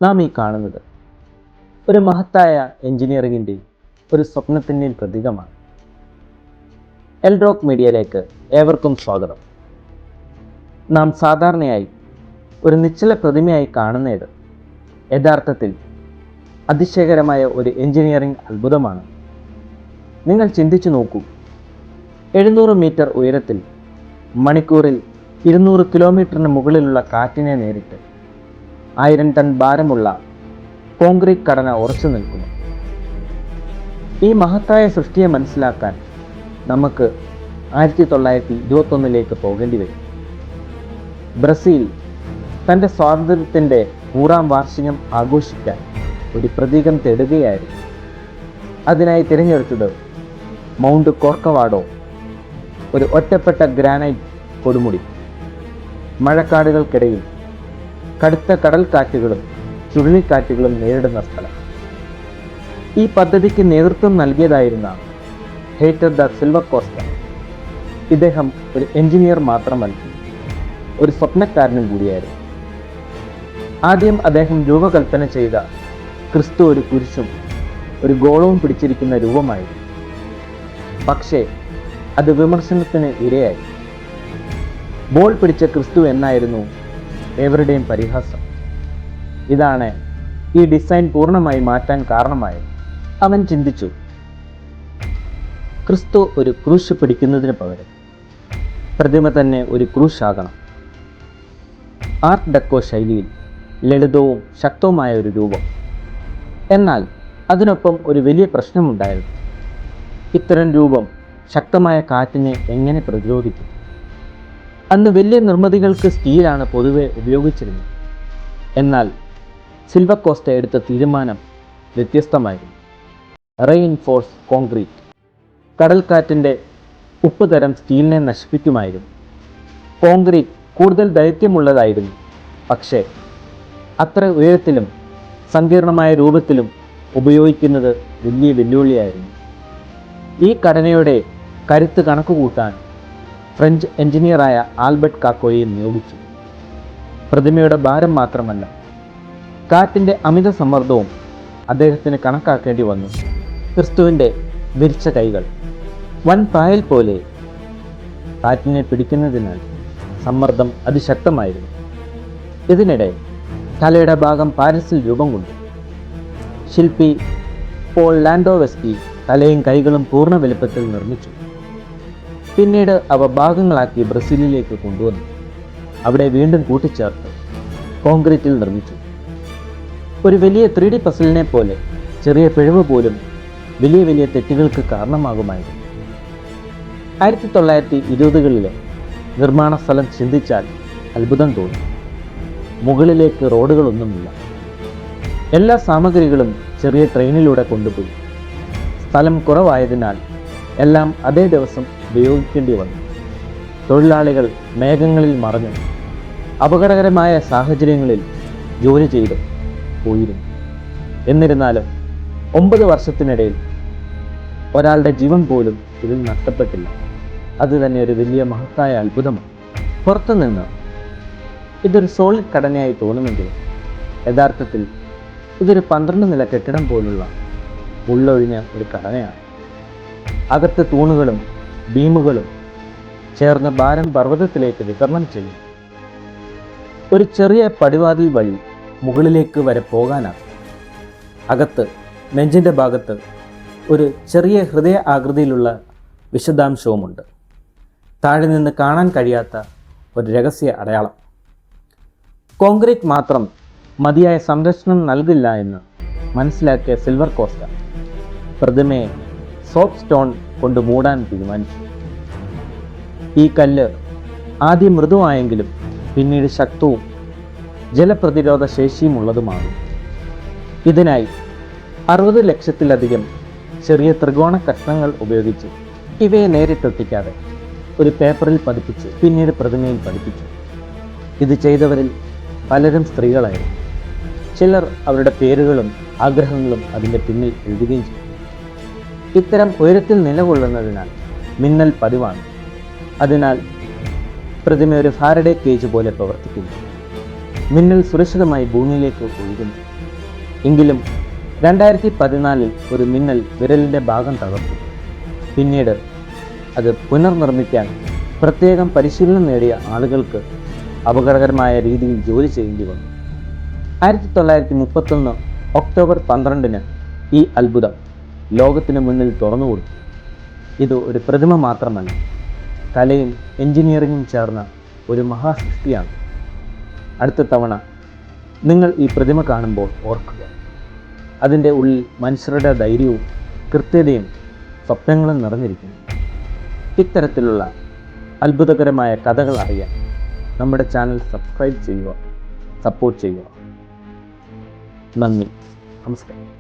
നാം ഈ കാണുന്നത് ഒരു മഹത്തായ എഞ്ചിനീയറിംഗിൻ്റെയും ഒരു സ്വപ്നത്തിൻ്റെയും പ്രതീകമാണ്. എൽഡ്രോക്ക് മീഡിയയിലേക്ക് ഏവർക്കും സ്വാഗതം. നാം സാധാരണയായി ഒരു നിശ്ചല പ്രതിമയായി കാണുന്നത് യഥാർത്ഥത്തിൽ അതിശയകരമായ ഒരു എഞ്ചിനീയറിംഗ് അത്ഭുതമാണ്. നിങ്ങൾ ചിന്തിച്ചു നോക്കൂ, 700 മീറ്റർ ഉയരത്തിൽ മണിക്കൂറിൽ 200 കിലോമീറ്ററിന് മുകളിലുള്ള കാറ്റിനെ നേരിട്ട് 1000 ടൺ ഭാരമുള്ള കോൺക്രീറ്റ് ഘടന ഉറച്ചു നിൽക്കുന്നു. ഈ മഹത്തായ സൃഷ്ടിയെ മനസ്സിലാക്കാൻ നമുക്ക് 1921 പോകേണ്ടി വരും. ബ്രസീൽ തൻ്റെ സ്വാതന്ത്ര്യത്തിൻ്റെ 100ാം വാർഷികം ആഘോഷിക്കാൻ ഒരു പ്രതീകം തേടുകയായിരുന്നു. അതിനായി തിരഞ്ഞെടുത്തത് മൗണ്ട് കോർക്കവാഡോ, ഒരു ഒറ്റപ്പെട്ട ഗ്രാനൈറ്റ് കൊടുമുടി. മഴക്കാടുകൾക്കിടയിൽ കടുത്ത കടൽക്കാറ്റുകളും ചുഴലിക്കാറ്റുകളും നേരിടുന്ന സ്ഥലം. ഈ പദ്ധതിക്ക് നേതൃത്വം നൽകിയതായിരുന്ന ഹെക്ടർ ദ സിൽവ കോസ്റ്റ. ഇദ്ദേഹം ഒരു എഞ്ചിനീയർ മാത്രമല്ല, ഒരു സ്വപ്നക്കാരനും കൂടിയായിരുന്നു. ആദ്യം അദ്ദേഹം രൂപകൽപ്പന ചെയ്ത ക്രിസ്തു ഒരു കുരിശും ഒരു ഗോളവും പിടിച്ചിരിക്കുന്ന രൂപമായിരുന്നു. പക്ഷേ അത് വിമർശനത്തിന് ഇരയായി. ബോൾ പിടിച്ച ക്രിസ്തു എന്നായിരുന്നു ഏവരുടെയും പരിഹാസം. ഇതാണ് ഈ ഡിസൈൻ പൂർണ്ണമായി മാറ്റാൻ കാരണമായത്. അവൻ ചിന്തിച്ചു, ക്രിസ്തു ഒരു ക്രൂശ് പിടിക്കുന്നതിന് പകരം പ്രതിമ തന്നെ ഒരു ക്രൂശ് ആകണം. ആർട്ട് ഡെക്കോ ശൈലിയിൽ ലളിതവും ശക്തവുമായ ഒരു രൂപം. എന്നാൽ അതിനൊപ്പം ഒരു വലിയ പ്രശ്നമുണ്ടായിരുന്നു. ഇത്തരം രൂപം ശക്തമായ കാറ്റിനെ എങ്ങനെ പ്രതിരോധിക്കും? അന്ന് വലിയ നിർമ്മിതികൾക്ക് സ്റ്റീലാണ് പൊതുവെ ഉപയോഗിച്ചിരുന്നത്. എന്നാൽ സിൽവ കോസ്റ്റ എടുത്ത തീരുമാനം വ്യത്യസ്തമായിരുന്നു. Reinforce concrete. കടൽക്കാറ്റിൻ്റെ ഉപ്പ് തരം സ്റ്റീലിനെ നശിപ്പിക്കുമായിരുന്നു. കോൺക്രീറ്റ് കൂടുതൽ ദൈർഘ്യമുള്ളതായിരുന്നു, പക്ഷേ അത്ര ഉയരത്തിലും സങ്കീർണമായ രൂപത്തിലും ഉപയോഗിക്കുന്നത് വലിയ വെല്ലുവിളിയായിരുന്നു. ഈ ഘടനയുടെ കരുത്ത് കണക്കുകൂട്ടാൻ ഫ്രഞ്ച് എഞ്ചിനീയറായ ആൽബർട്ട് കാക്കോയെ നിയോഗിച്ചു. പ്രതിമയുടെ ഭാരം മാത്രമല്ല, കാറ്റിൻ്റെ അമിത സമ്മർദ്ദവും അദ്ദേഹത്തിന് കണക്കാക്കേണ്ടി വന്നു. ക്രിസ്തുവിൻ്റെ വിരിച്ച കൈകൾ വൻ പായൽ പോലെ കാറ്റിനെ പിടിക്കുന്നതിനാൽ സമ്മർദ്ദം അതിശക്തമായിരുന്നു. ഇതിനിടെ തലയുടെ ഭാഗം പാരീസിൽ രൂപം കൊണ്ടു. ശില്പി പോൾ ലാൻഡോവെസ്കി തലയും കൈകളും പൂർണ്ണ വലുപ്പത്തിൽ നിർമ്മിച്ചു. പിന്നീട് അവ ഭാഗങ്ങളാക്കി ബ്രസീലിലേക്ക് കൊണ്ടുവന്നു. അവിടെ വീണ്ടും കൂട്ടിച്ചേർത്ത് കോൺക്രീറ്റിൽ നിർമ്മിച്ചു. ഒരു വലിയ 3D പസിലിനെ പോലെ ചെറിയ പിഴവ് പോലും വലിയ വലിയ തെറ്റുകൾക്ക് കാരണമാകുമായിരുന്നു. 1920-കളിലെ നിർമ്മാണ സ്ഥലം ചിന്തിച്ചാൽ അത്ഭുതം തോന്നും. മുകളിലേക്ക് റോഡുകളൊന്നുമില്ല. എല്ലാ സാമഗ്രികളും ചെറിയ ട്രെയിനിലൂടെ കൊണ്ടുപോയി. സ്ഥലം കുറവായതിനാൽ എല്ലാം അതേ ദിവസം ഉപയോഗിക്കേണ്ടി വന്നു. തൊഴിലാളികൾ മേഘങ്ങളിൽ മറഞ്ഞു അപകടകരമായ സാഹചര്യങ്ങളിൽ ജോലി ചെയ്തു പോയിരുന്നു. എന്നിരുന്നാലും 9 വർഷത്തിനിടയിൽ ഒരാളുടെ ജീവൻ പോലും ഇതിൽ നഷ്ടപ്പെട്ടില്ല. അത് തന്നെ ഒരു വലിയ മഹത്തായ അത്ഭുതമാണ്. പുറത്തുനിന്ന് ഇതൊരു സോളിഡ് ഘടനയായി തോന്നുമെങ്കിലും യഥാർത്ഥത്തിൽ ഇതൊരു 12 നില കെട്ടിടം പോലുള്ള ഉള്ളൊഴിഞ്ഞ ഒരു ഘടനയാണ്. അകത്ത് തൂണുകളും ബീമുകളും ചേർന്ന് ഭാരം പർവ്വതത്തിലേക്ക് വിതരണം ചെയ്യും. ഒരു ചെറിയ പടിവാതിൽ വഴി മുകളിലേക്ക് വരെ പോകാനാകും. അകത്ത് നെഞ്ചിൻ്റെ ഭാഗത്ത് ഒരു ചെറിയ ഹൃദയ ആകൃതിയിലുള്ള വിശദാംശവുമുണ്ട്. താഴെ നിന്ന് കാണാൻ കഴിയാത്ത ഒരു രഹസ്യ അടയാളം. കോൺക്രീറ്റ് മാത്രം മതിയായ സംരക്ഷണം നൽകില്ല എന്ന് മനസ്സിലാക്കിയ സിൽവർ കോസ്റ്റ പ്രതിമയെ സോപ്പ് സ്റ്റോൺ കൊണ്ട് മൂടാൻ തീരുമാനിച്ചു. ഈ കല്ല് ആദ്യം മൃദുവായെങ്കിലും പിന്നീട് ശക്തവും ജലപ്രതിരോധ ശേഷിയുമുള്ളതുമാകും. ഇതിനായി 60 ലക്ഷത്തിലധികം ചെറിയ ത്രികോണ കഷ്ണങ്ങൾ ഉപയോഗിച്ച് ഇവയെ നേരിട്ടൊട്ടിക്കാതെ ഒരു പേപ്പറിൽ പതിപ്പിച്ച് പിന്നീട് പ്രതിമയിൽ പതിപ്പിച്ചു. ഇത് ചെയ്തവരിൽ പലരും സ്ത്രീകളായിരുന്നു. ചിലർ അവരുടെ പേരുകളും ആഗ്രഹങ്ങളും അതിൻ്റെ പിന്നിൽ എഴുതുകയും ചെയ്തു. ഇത്തരം ഉയരത്തിൽ നിലകൊള്ളുന്നതിനാൽ മിന്നൽ പതിവാണ്. അതിനാൽ പ്രതിമ ഒരു ഫാരഡേ കേജ് പോലെ പ്രവർത്തിക്കുന്നു. മിന്നൽ സുരക്ഷിതമായി ഭൂമിയിലേക്ക് ഒഴുകുന്നു. എങ്കിലും 2014 ഒരു മിന്നൽ വിരലിൻ്റെ ഭാഗം തകർത്തു. പിന്നീട് അത് പുനർനിർമ്മിക്കാൻ പ്രത്യേകം പരിശീലനം നേടിയ ആളുകൾക്ക് അപകടകരമായ രീതിയിൽ ജോലി ചെയ്യേണ്ടി വന്നു. 1931 ഒക്ടോബർ 12 ഈ അത്ഭുതം ലോകത്തിന് മുന്നിൽ തുറന്നുകൊടുത്തു. ഇത് ഒരു പ്രതിമ മാത്രമല്ല, കലയും എഞ്ചിനീയറിംഗും ചേർന്ന ഒരു മഹാസൃഷ്ടിയാണ്. അടുത്ത തവണ നിങ്ങൾ ഈ പ്രതിമ കാണുമ്പോൾ ഓർക്കുക, അതിൻ്റെ ഉള്ളിൽ മനുഷ്യരുടെ ധൈര്യവും കൃത്യതയും സ്വപ്നങ്ങളും നിറഞ്ഞിരിക്കുന്നു. ഇത്തരത്തിലുള്ള അത്ഭുതകരമായ കഥകൾ അറിയാൻ നമ്മുടെ ചാനൽ സബ്സ്ക്രൈബ് ചെയ്യുക, സപ്പോർട്ട് ചെയ്യുക. നന്ദി, നമസ്കാരം.